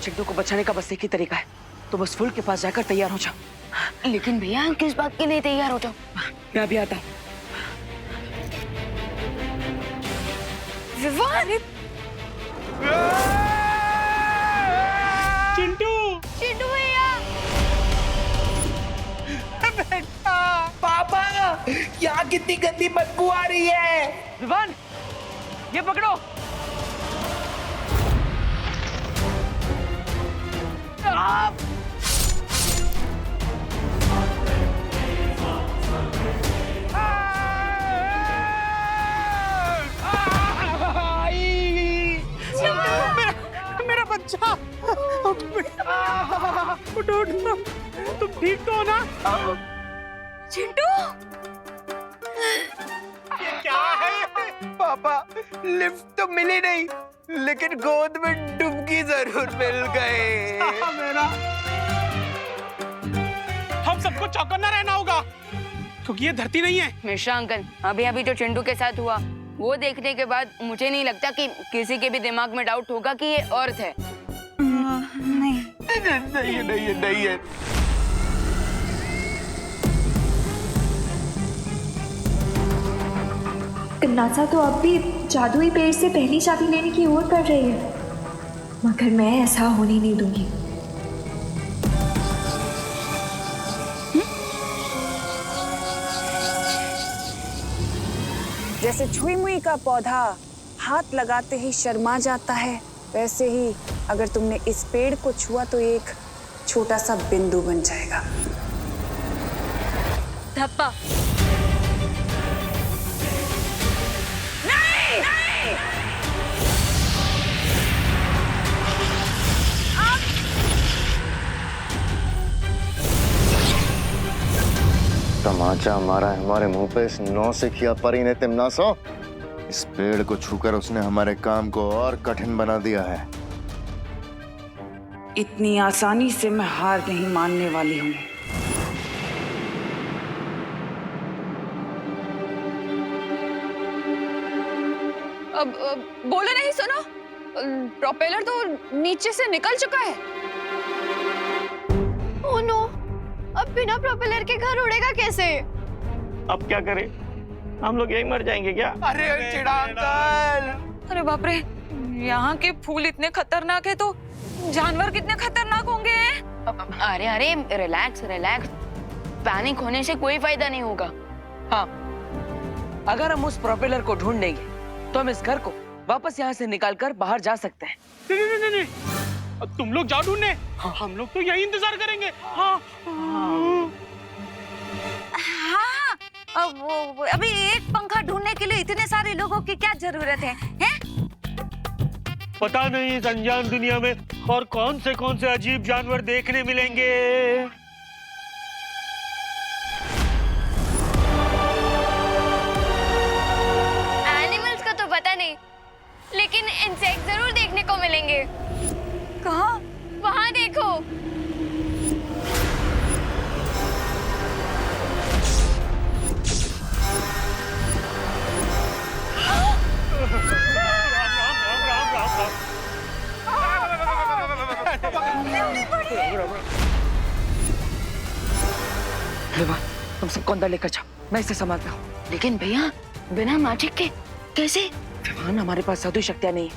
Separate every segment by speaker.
Speaker 1: चिंटू को बचाने का बस एक ही तरीका है, तो बस फूल के पास जाकर तैयार हो जाओ।
Speaker 2: लेकिन भैया किस बात के लिए तैयार हो जाओ?
Speaker 1: मैं अभी आता हूँ।
Speaker 2: विवान!
Speaker 3: चिंटू!
Speaker 2: चिंटू भैया!
Speaker 3: बेटा!
Speaker 4: पापा, यहाँ कितनी गंदी बदबू आ रही है।
Speaker 1: विवान, ये पकड़ो।
Speaker 3: मेरा बच्चा! उठो, तुम ठीक तो हो ना?
Speaker 2: चिंटू!
Speaker 3: ये क्या है?
Speaker 4: पापा, लिफ्ट तो मिली नहीं, लेकिन गोद में डुबकी जरूर मिल गए।
Speaker 3: मेरा हम सबको चौकन्ना रहना होगा, क्योंकि ये धरती नहीं है।
Speaker 2: मिश्रा अंकल, अभी जो चिंटू के साथ हुआ वो देखने के बाद मुझे नहीं लगता कि किसी के भी दिमाग में डाउट होगा कि ये अर्थ है।
Speaker 4: नहीं है।
Speaker 5: नासा तो अब भी जादुई पेड़ से पहली चाबी लेने की ओर बढ़ रही है, मगर मैं ऐसा होने नहीं दूंगी।
Speaker 6: जैसे छुई मुई का पौधा हाथ लगाते ही शर्मा जाता है, वैसे ही अगर तुमने इस पेड़ को छुआ तो एक छोटा सा बिंदु बन जाएगा।
Speaker 2: धप्पा!
Speaker 7: तमाचा मारा है हमारे मुंह पे इस नौ से किया परी ने तिमनासो। इस पेड़ को छूकर उसने हमारे काम को और कठिन बना दिया है।
Speaker 6: इतनी आसानी से मैं हार नहीं मानने वाली हूँ।
Speaker 8: अब बोलो नहीं, सुनो, प्रोपेलर तो नीचे से निकल चुका है। ओह नो, अब बिना प्रोपेलर के घर उड़ेगा कैसे?
Speaker 3: अब क्या करें? हम लोग यहीं मर जाएंगे क्या?
Speaker 4: अरे चिड़ा अंकल!
Speaker 8: अरे बाप रे, यहाँ के फूल इतने खतरनाक है तो जानवर कितने खतरनाक होंगे?
Speaker 2: अरे रिलैक्स, पैनिक होने से कोई फायदा नहीं होगा।
Speaker 1: हाँ, अगर हम उस प्रोपेलर को ढूंढ लेंगे तो हम इस घर को वापस यहाँ से निकालकर बाहर जा सकते हैं।
Speaker 3: नहीं। अब तुम लोग जाओ ढूंढने, हम लोग तो यही इंतजार करेंगे। हाँ।
Speaker 8: अभी एक पंखा ढूंढने के लिए इतने सारे लोगों की क्या जरूरत है?
Speaker 3: पता नहीं इस अनजान दुनिया में और कौन से अजीब जानवर देखने मिलेंगे।
Speaker 2: एनिमल्स का तो पता नहीं, लेकिन इंसेक्ट जरूर देखने को मिलेंगे।
Speaker 8: कहाँ?
Speaker 2: वहाँ देखो।
Speaker 1: तुम सबको अंदर लेकर जाओ, मैं इसे संभालता हूँ।
Speaker 2: लेकिन भैया बिना मैजिक के कैसे?
Speaker 1: विवान, हमारे पास जादुई शक्तियाँ नहीं है,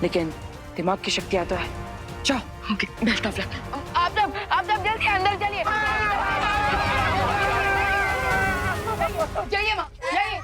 Speaker 1: लेकिन दिमाग की शक्तियाँ तो है। जाओ।
Speaker 2: Okay, best of luck. आप सब जल्दी अंदर चलिए। जाइए माँ, जाइए।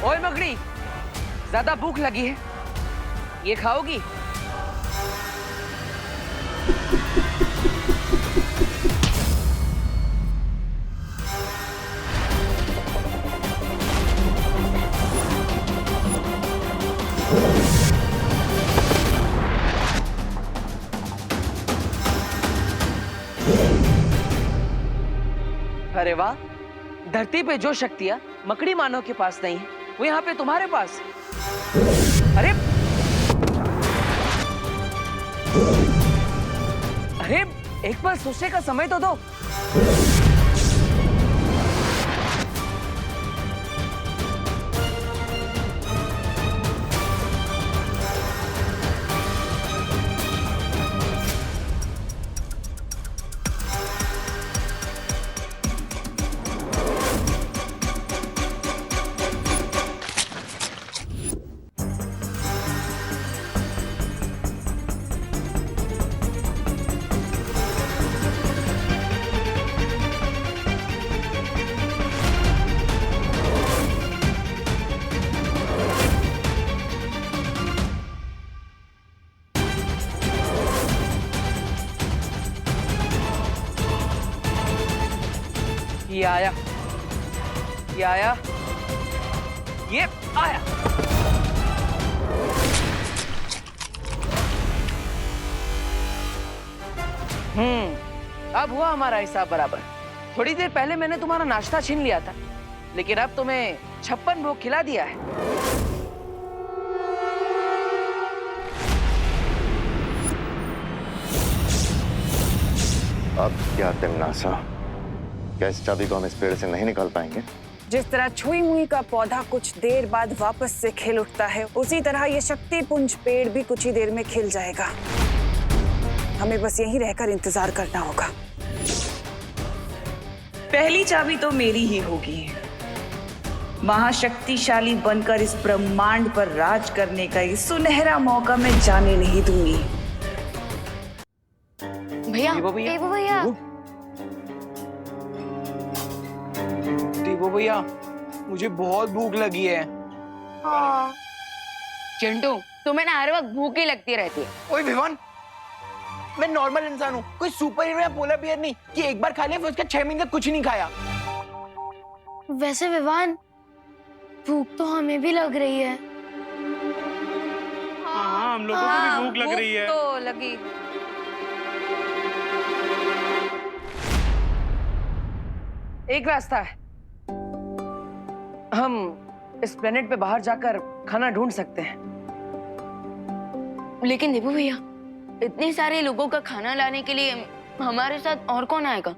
Speaker 1: ओए मकड़ी, ज्यादा भूख लगी है, ये खाओगी? अरे वाह, धरती पे जो शक्तियां मकड़ी मानव के पास नहीं है, वो यहाँ पे तुम्हारे पास। अरे अरे, एक बार सोचने का समय तो दो। आया, ये आया, ये आया। अब हुआ हमारा हिसाब बराबर। थोड़ी देर पहले मैंने तुम्हारा नाश्ता छीन लिया था, लेकिन अब तुम्हें 56 भोग खिला दिया है।
Speaker 7: अब क्या तिमनासा, क्या इस चाबी को हम इस पेड़ से नहीं निकाल पाएंगे?
Speaker 6: जिस तरह छुई मुई का पौधा कुछ देर बाद वापस से खिल उठता है, उसी तरह ये शक्ति पुंज पेड़ भी कुछ ही देर में खिल जाएगा। हमें बस यहीं रहकर इंतजार करना होगा।
Speaker 9: पहली चाबी तो मेरी ही होगी। महाशक्तिशाली बनकर इस ब्रह्मांड पर राज करने का ये सुनहरा मौका मैं जाने नहीं दूंगी।
Speaker 2: भैया,
Speaker 1: देवो
Speaker 2: भैया,
Speaker 4: देवो भैया, मुझे बहुत भूख लगी है।
Speaker 2: चिंटू, तुम्हें ना हर वक्त भूख ही लगती रहती है।
Speaker 4: ओए विवान, मैं नॉर्मल इंसान हूँ, कोई सुपर हीरो या पोलर बियर नहीं कि एक बार खा लिया फिर उसका 6 महीने तक कुछ नहीं खाया।
Speaker 10: वैसे विवान, भूख तो हमें भी लग रही है।
Speaker 3: हाँ, हम लोगों को भी भूख लग रही है।
Speaker 8: तो लगी।
Speaker 1: एक रास्ता है, हम इस प्लेनेट पे बाहर जाकर खाना ढूंढ सकते हैं।
Speaker 2: लेकिन देवो भैया, इतने सारे लोगों का खाना लाने के लिए हमारे साथ और कौन आएगा?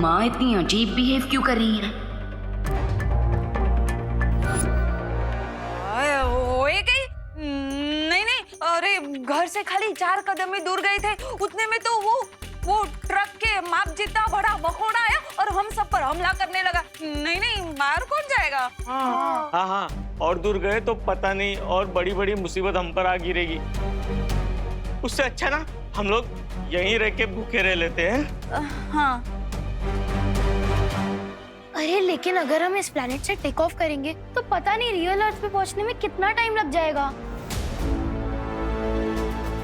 Speaker 10: माँ इतनी अजीब बिहेव क्यों कर रही है?
Speaker 8: होए गई? नहीं नहीं, अरे घर से खाली 4 कदम ही दूर गए थे, उतने में तो वो ट्रक के माप जितना बड़ा मकोड़ा आया और हम सब पर हमला करने लगा। नहीं नहीं, बाहर कौन जाएगा?
Speaker 3: हाँ हाँ, और दूर गए तो पता नहीं और बड़ी बड़ी मुसीबत हम पर आ गिरेगी। उससे अच्छा ना हम लोग यहीं रह के भूखे रह लेते हैं।
Speaker 8: हाँ।
Speaker 10: अरे लेकिन अगर हम इस प्लेनेट से टेक ऑफ करेंगे तो पता नहीं रियल अर्थ पे पहुंचने में कितना टाइम लग जाएगा।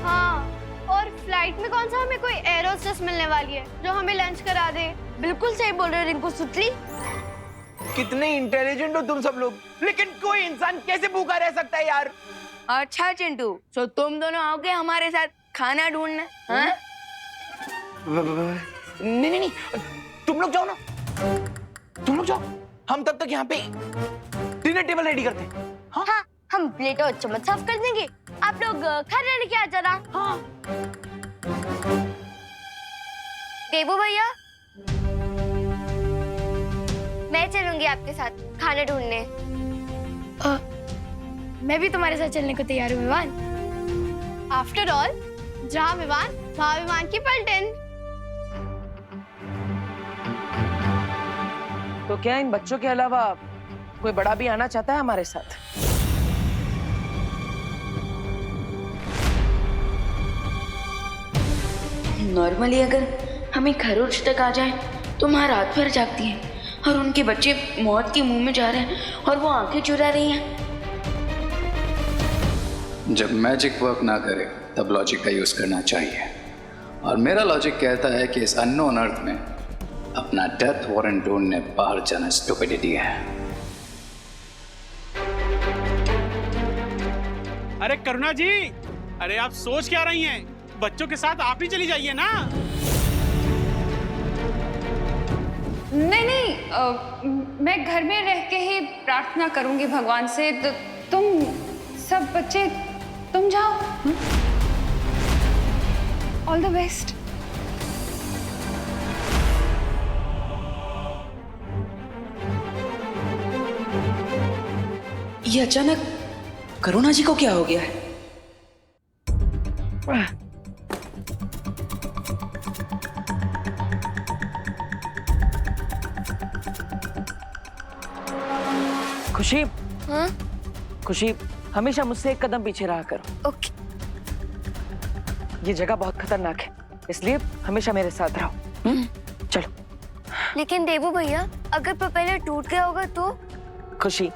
Speaker 10: हाँ, और फ्लाइट में कौन सा हमें कोई एयर होस्टेस मिलने वाली है जो हमें लंच करा दे। बिल्कुल सही बोल रहे हो रिंकू सुतली।
Speaker 4: कितने इंटेलिजेंट हो तुम सब लोग, लेकिन कोई इंसान कैसे भूखा रह सकता है यार?
Speaker 2: अच्छा चिंटू, तो तुम दोनों आओगे हमारे साथ खाना ढूंढने? हाँ?
Speaker 4: नहीं नहीं नहीं, तुम लोग जाओ ना, तुम लोग जाओ, हम तब तक यहाँ पे डिनर टेबल रेडी करते हैं। हाँ?
Speaker 10: हाँ, हम प्लेट और चम्मच साफ कर देंगे, आप लोग खाना लेके आ जाना।
Speaker 4: हाँ।
Speaker 10: देवो भैया, मैं चलूंगी आपके साथ खाना ढूंढने। मैं भी तुम्हारे साथ चलने को तैयार हूँ विवान। आफ्टर ऑल, जहाँ विवान वहाँ विमान की पलटन।
Speaker 1: तो क्या इन बच्चों के अलावा कोई बड़ा भी आना चाहता है हमारे साथ?
Speaker 2: नॉर्मली अगर हमें खरोच तक आ जाए तो माँ रात भर जागती है और उनके बच्चे मौत के मुंह में जा रहे हैं और वो आंखें चुरा रही हैं।
Speaker 11: जब मैजिक वर्क ना करे तब लॉजिक का यूज करना चाहिए, और मेरा लॉजिक कहता है कि इस अननोन अर्थ में अपना डेथ वारंट ढूंढने बाहर जाना स्टुपिडिटी है।
Speaker 3: अरे करुणा जी, अरे आप सोच क्या रही हैं? बच्चों के साथ आप ही चली जाइए ना।
Speaker 8: नहीं नहीं, मैं घर में रह के ही प्रार्थना करूंगी भगवान से। तो तुम सब बच्चे तुम जाओ। All the best.
Speaker 9: ये अचानक करुणा जी को क्या हो गया है?
Speaker 1: खुशी,
Speaker 10: हाँ?
Speaker 1: खुशी, हमेशा मुझसे एक कदम पीछे रहा करो।
Speaker 10: ओके।
Speaker 1: ये जगह बहुत खतरनाक है, इसलिए हमेशा मेरे साथ रहो। चलो।
Speaker 10: लेकिन देवू भैया, अगर प्रोपेलर टूट गया होगा तो?
Speaker 1: खुशी,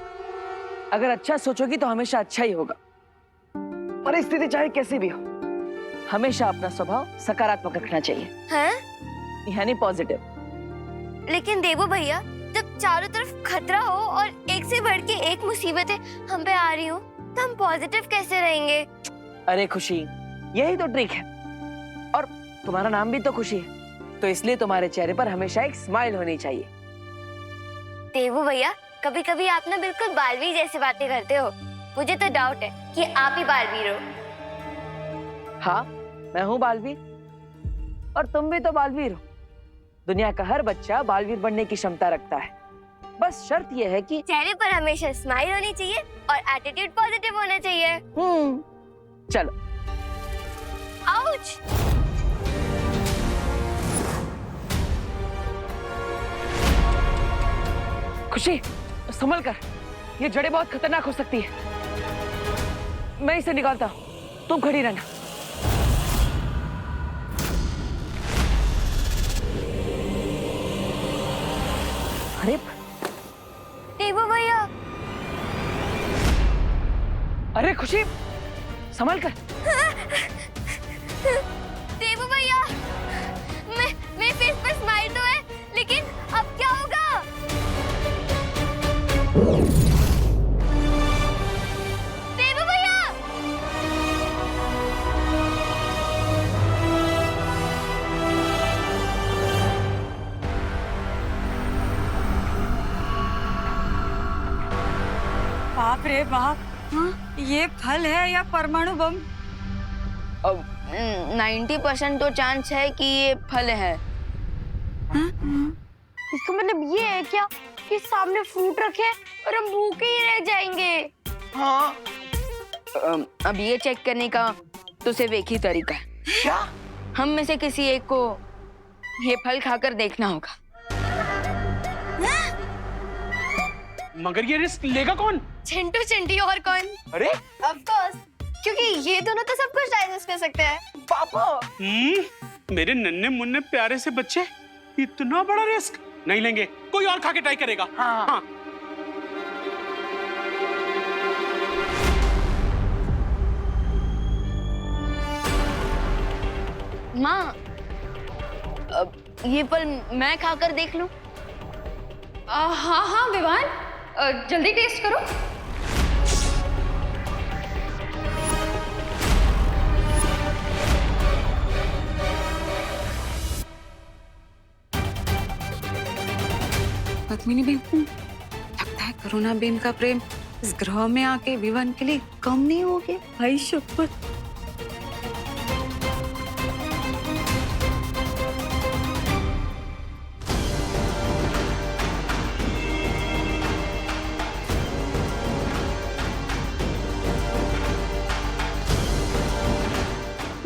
Speaker 1: अगर अच्छा सोचोगी तो हमेशा अच्छा ही होगा। परिस्थिति चाहे कैसी भी हो, हमेशा अपना स्वभाव सकारात्मक रखना चाहिए,
Speaker 10: हैं?
Speaker 1: यानी पॉजिटिव।
Speaker 10: लेकिन देवू भैया, जब चारों तरफ खतरा हो और एक से बढ़ के एक मुसीबतें हम पे आ रही हो, तो हम पॉजिटिव कैसे रहेंगे?
Speaker 1: अरे खुशी, यही तो ट्रिक है। और तुम्हारा नाम भी तो खुशी है, तो इसलिए तुम्हारे चेहरे पर हमेशा एक स्माइल होनी चाहिए।
Speaker 10: देवू भैया, कभी कभी आप ना बिल्कुल बालवीर जैसे बातें करते हो। मुझे तो डाउट है कि आप ही बालवीर हो।
Speaker 1: हाँ, मैं हूँ बालवीर, और तुम भी तो बालवीर हो। दुनिया का हर बच्चा बालवीर बनने की क्षमता रखता है, बस शर्त यह है कि
Speaker 10: चेहरे पर हमेशा स्माइल होनी चाहिए और एटीट्यूड पॉजिटिव होना चाहिए।
Speaker 1: चलो।
Speaker 10: आउच!
Speaker 1: खुशी, संभल कर, ये जड़ें बहुत खतरनाक हो सकती है। मैं इसे निकालता हूँ, तुम खड़ी रहना। अरे
Speaker 10: देवू भैया!
Speaker 1: अरे खुशी, संभल कर।
Speaker 10: देवू भैया, मेरे फेस पर स्माइल तो है, लेकिन अब क्या होगा? देवू भैया!
Speaker 6: बाप रे बाप, ये फल है या परमाणु बम?
Speaker 2: 90% तो चांस है कि ये फल है।
Speaker 10: इसका मतलब ये है क्या कि सामने फ्रूट रखे और हम भूखे ही रह जाएंगे?
Speaker 2: हाँ। अब ये चेक करने का तो सिर्फ एक ही तरीका है।
Speaker 4: क्या?
Speaker 2: हम में से किसी एक को ये फल खाकर देखना होगा।
Speaker 12: मगर ये रिस्क लेगा कौन?
Speaker 10: चिंटू चिंटी और कौन?
Speaker 4: अरे
Speaker 10: ऑफ कोर्स, क्योंकि ये दोनों तो सब कुछ डाइजेस्ट कर सकते हैं।
Speaker 4: पापा!
Speaker 12: मेरे नन्हे मुन्ने प्यारे से बच्चे इतना बड़ा रिस्क नहीं लेंगे। कोई और खा के ट्राई करेगा। हाँ।
Speaker 2: माँ, ये फल मैं खाकर देख लूं?
Speaker 8: हाँ हाँ विवान, जल्दी टेस्ट करो।
Speaker 6: पद्मिनी बेन, लगता है करुणा बेन का प्रेम इस ग्रह में आके विवान के लिए कम नहीं हो गया। भाई शपथ।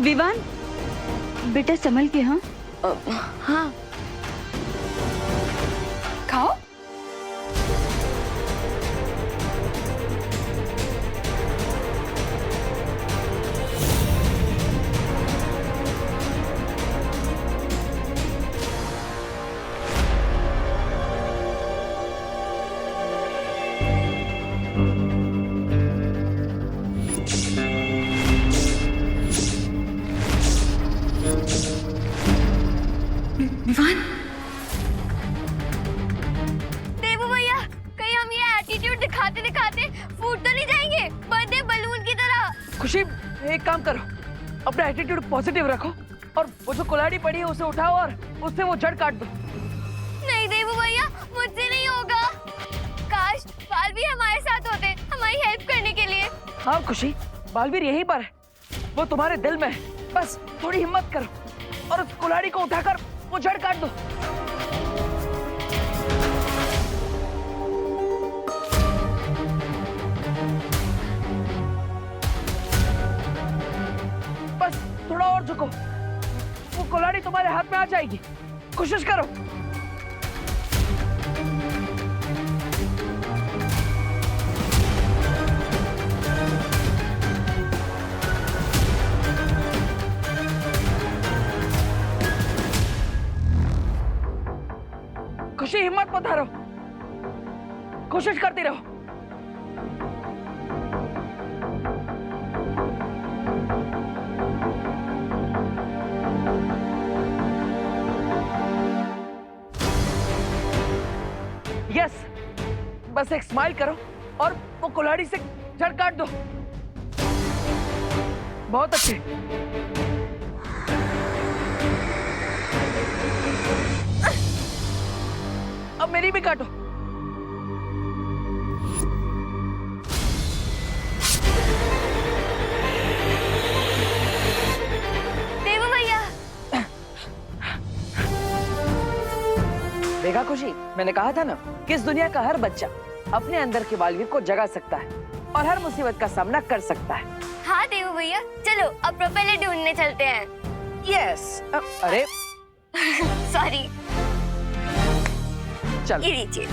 Speaker 2: विवान, बेटा संभल के। हाँ हाँ,
Speaker 8: खाओ।
Speaker 6: विवान,
Speaker 10: देवू भैया, कहीं हम ये एटीट्यूड दिखाते दिखाते फूट तो नहीं जाएंगे बर्थडे बलून की तरह?
Speaker 1: खुशी, एक काम करो, अपना एटीट्यूड पॉजिटिव रखो और वो जो कुल्हाड़ी पड़ी है उसे उठाओ और उससे वो जड़ काट दो।
Speaker 10: नहीं देवू भैया, मुझसे नहीं होगा। काश बालवीर हमारे साथ होते, हमारी हेल्प करने के लिए।
Speaker 1: हाँ खुशी, बालवीर यहीं पर है, वो तुम्हारे दिल में है। बस थोड़ी हिम्मत करो और उस कुल्हाड़ी को उठाकर वो जड़ काट दो। बस थोड़ा और झुको, वो कुल्हाड़ी तुम्हारे हाथ में आ जाएगी। कोशिश करो। खुशी हिम्मत मत हारो, कोशिश करती रहो। यस, बस एक स्माइल करो और वो कुल्हाड़ी से जड़ काट दो। बहुत अच्छे। अब मेरी भी काटो।
Speaker 10: देवू भैया।
Speaker 1: देखा खुशी, मैंने कहा था ना कि इस दुनिया का हर बच्चा अपने अंदर के बालवीर को जगा सकता है और हर मुसीबत का सामना कर सकता है।
Speaker 10: हाँ देवू भैया, चलो अब प्रोपेलर ढूंढने चलते हैं।
Speaker 1: यस। अरे
Speaker 10: सॉरी।
Speaker 1: चल।
Speaker 10: ये लीजिए।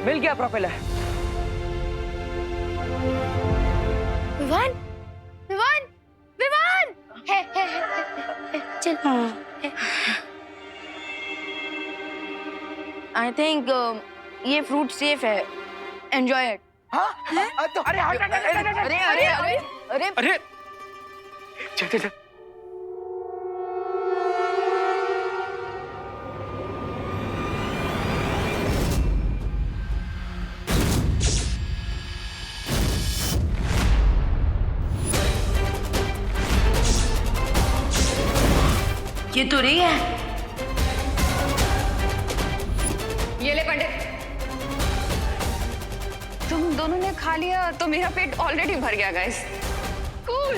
Speaker 1: मिल गया प्रोपेलर।
Speaker 10: विवान, विवान, विवान। है। चल। आई थिंक ये फ्रूट सेफ है। Enjoy it.
Speaker 4: हाँ? तो
Speaker 1: अरे हट हट हट हट।
Speaker 2: अरे अरे अरे अरे
Speaker 12: अरे चल चल चल।
Speaker 2: ये तो रही है।
Speaker 8: ये ले पंडित, तुम दोनों ने खा लिया तो मेरा पेट ऑलरेडी भर गया गाइस। कूल।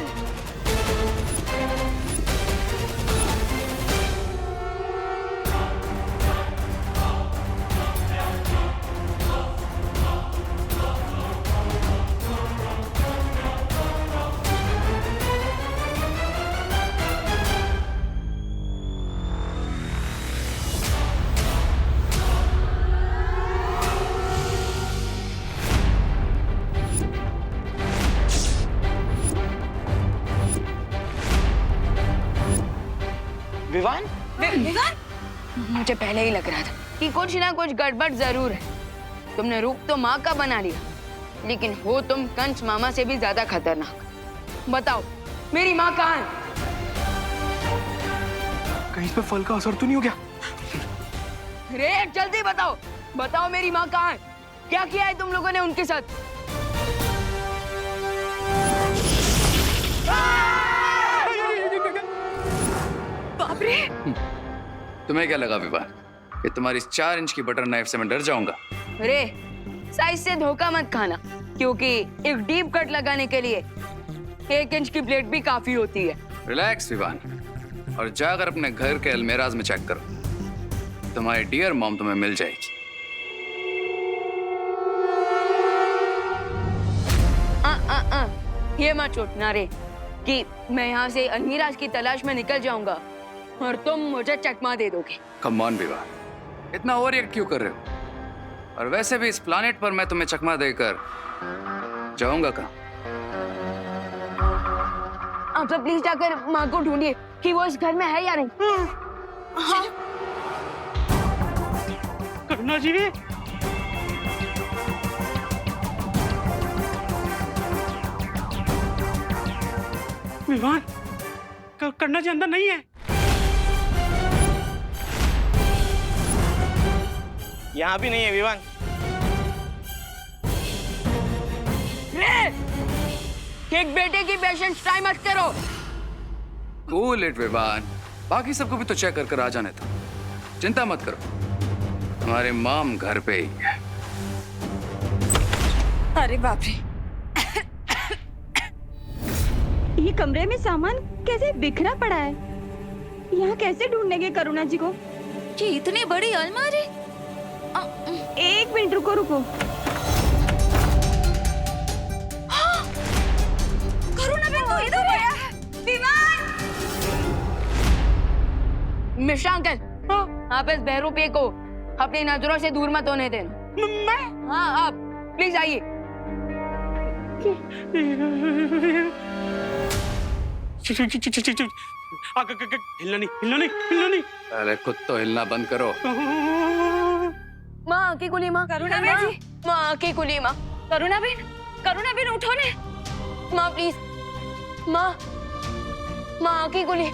Speaker 4: विवान?
Speaker 2: मुझे पहले ही लग रहा था कि कुछ ना कुछ गड़बड़ जरूर है। तुमने रूप तो माँ का बना लिया, लेकिन हो तुम कंच मामा से भी ज्यादा खतरनाक। बताओ मेरी माँ कहाँ है?
Speaker 12: कहीं इस पे फल का असर तो नहीं हो गया?
Speaker 2: रे जल्दी बताओ, बताओ मेरी माँ कहाँ है? क्या किया है तुम लोगों ने उनके साथ?
Speaker 8: बाप रे।
Speaker 11: तुम्हें क्या लगा विवाह कि तुम्हारी 4 इंच की बटर नाइफ से मैं डर जाऊंगा?
Speaker 2: रे साइज से धोखा मत खाना, क्योंकि एक डीप कट लगाने के लिए 1 इंच की प्लेट भी काफी होती है।
Speaker 11: रिलैक्स विवान, और जाकर अपने घर के अलमेराज में चेक करो। तुम्हारी डियर मॉम तुम्हें मिल जाएगी।
Speaker 2: ये मत सोचना रे कि मैं यहाँ से अलमीराज की तलाश में निकल जाऊंगा और तुम मुझे चकमा दे दोगे।
Speaker 11: कम ऑन विवाह, इतना ओवर रिएक्ट क्यों कर रहे हो? और वैसे भी इस प्लानेट पर मैं तुम्हें चकमा देकर जाऊंगा कहाँ?
Speaker 2: आप सब प्लीज जाकर माँ को ढूंढिए कि वो इस घर में है या नहीं। हाँ।
Speaker 12: करुणा जी, विवान, करुणा जी अंदर नहीं है।
Speaker 3: यहाँ भी नहीं है विवान।
Speaker 2: एक बेटे की पेशेंस टाइम मत करो।
Speaker 11: कूल इट विवान, बाकी सबको भी तो चेक कर आ जाने दो। चिंता मत करो, हमारे मॉम घर पे ही है।
Speaker 8: अरे बाप रे,
Speaker 5: ये कमरे में सामान कैसे बिखरा पड़ा है? यहाँ कैसे ढूंढेंगे करुणा जी को?
Speaker 8: ये इतनी बड़ी अलमारी।
Speaker 5: 1 मिनट रुको।
Speaker 8: करुणा भी तो इधर है। विमान!
Speaker 2: मिश्रा अंकल, आप इस बहरूपे को अपनी नजरों से दूर मत होने देना।
Speaker 12: मैं?
Speaker 2: हाँ आप प्लीज आइए।
Speaker 12: हिलना नहीं, हिलना नहीं, हिलना नहीं।
Speaker 11: अरे खुद तो हिलना बंद करो।
Speaker 2: माँ आके खुली, माँ
Speaker 8: करुणा बेटी,
Speaker 2: माँ आके खुली, माँ
Speaker 8: करुणा बेन उठो ने।
Speaker 2: माँ प्लीज, माँ आके खुली।